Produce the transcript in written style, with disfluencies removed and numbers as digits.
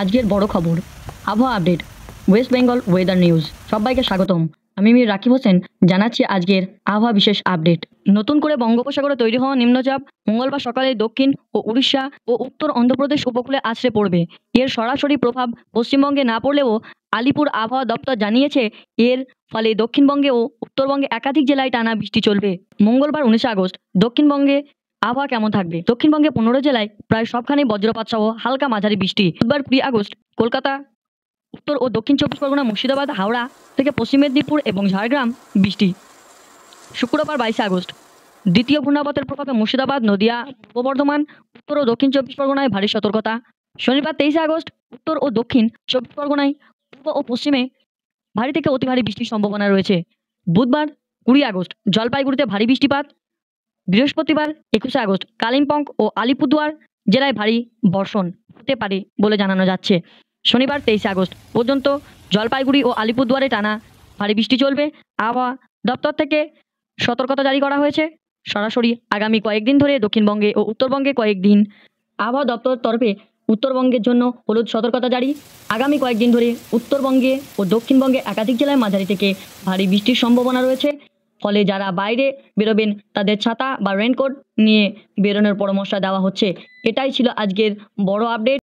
আজকের বড় খবর, আবহাওয়া update, West Bengal weather news. সবাইকে স্বাগতম। আমি মীর রাকিব হোসেন জানাচ্ছি আজকের আবহাওয়া বিশেষ আপডেট। নতুন করে বঙ্গোপসাগরে তৈরি হওয়া নিম্নচাপ মঙ্গলবার সকালে দক্ষিণ ও উড়িষ্যা ও উত্তর অন্ধ্রপ্রদেশ উপকূলে আছড়ে পড়বে। এর সরাসরি প্রভাব পশ্চিমবঙ্গে না পড়লেও আলিপুর আবহাওয়া দপ্তর জানিয়েছে এর ফলে দক্ষিণবঙ্গে ও উত্তরবঙ্গে একাধিক জেলায় টানা বৃষ্টি চলবে। মঙ্গলবার 19 আগস্ট দক্ষিণবঙ্গে আবহাওয়া কেমন থাকবে? দক্ষিণবঙ্গে 15 জেলায় প্রায় সবখানে বজ্রপাত সহ হালকা মাঝারি বৃষ্টি। বুধবার 20 আগস্ট কলকাতা, উত্তর ও দক্ষিণ চব্বিশ পরগনা, মুর্শিদাবাদ, হাওড়া থেকে পশ্চিম মেদিনীপুর এবং ঝাড়গ্রাম বৃষ্টি। শুক্রবার 22 আগস্ট দ্বিতীয় ঘূর্ণাবর্তের প্রভাবে মুর্শিদাবাদ, নদিয়া, পূর্ব বর্ধমান, উত্তর ও দক্ষিণ চব্বিশ পরগনায় ভারী সতর্কতা। শনিবার 23 আগস্ট উত্তর ও দক্ষিণ চব্বিশ পরগনায়, পূর্ব ও পশ্চিমে ভারী থেকে অতি ভারী বৃষ্টির সম্ভাবনা রয়েছে। বুধবার 20 আগস্ট জলপাইগুড়িতে ভারী বৃষ্টিপাত। বৃহস্পতিবার 21 আগস্ট কালিম্পং ও আলিপুরদুয়ার জেলায় ভারী বর্ষণ হতে পারে বলে জানানো যাচ্ছে। শনিবার 23 আগস্ট পর্যন্ত জলপাইগুড়ি ও আলিপুরদুয়ারে টানা ভারী বৃষ্টি চলবে। আবহাওয়া দপ্তর থেকে সতর্কতা জারি করা হয়েছে। সরাসরি আগামী কয়েকদিন ধরে দক্ষিণবঙ্গে ও উত্তরবঙ্গে কয়েকদিন আবহাওয়া দপ্তর তরফে উত্তরবঙ্গের জন্য হলুদ সতর্কতা জারি। আগামী কয়েকদিন ধরে উত্তরবঙ্গে ও দক্ষিণবঙ্গে একাধিক জেলায় মাঝারি থেকে ভারী বৃষ্টির সম্ভাবনা রয়েছে। ফলে যারা বাইরে বেরোবেন তাদের ছাতা বা রেনকোট নিয়ে বেরোনোর পরামর্শ দেওয়া হচ্ছে। এটাই ছিল আজকের বড় আপডেট।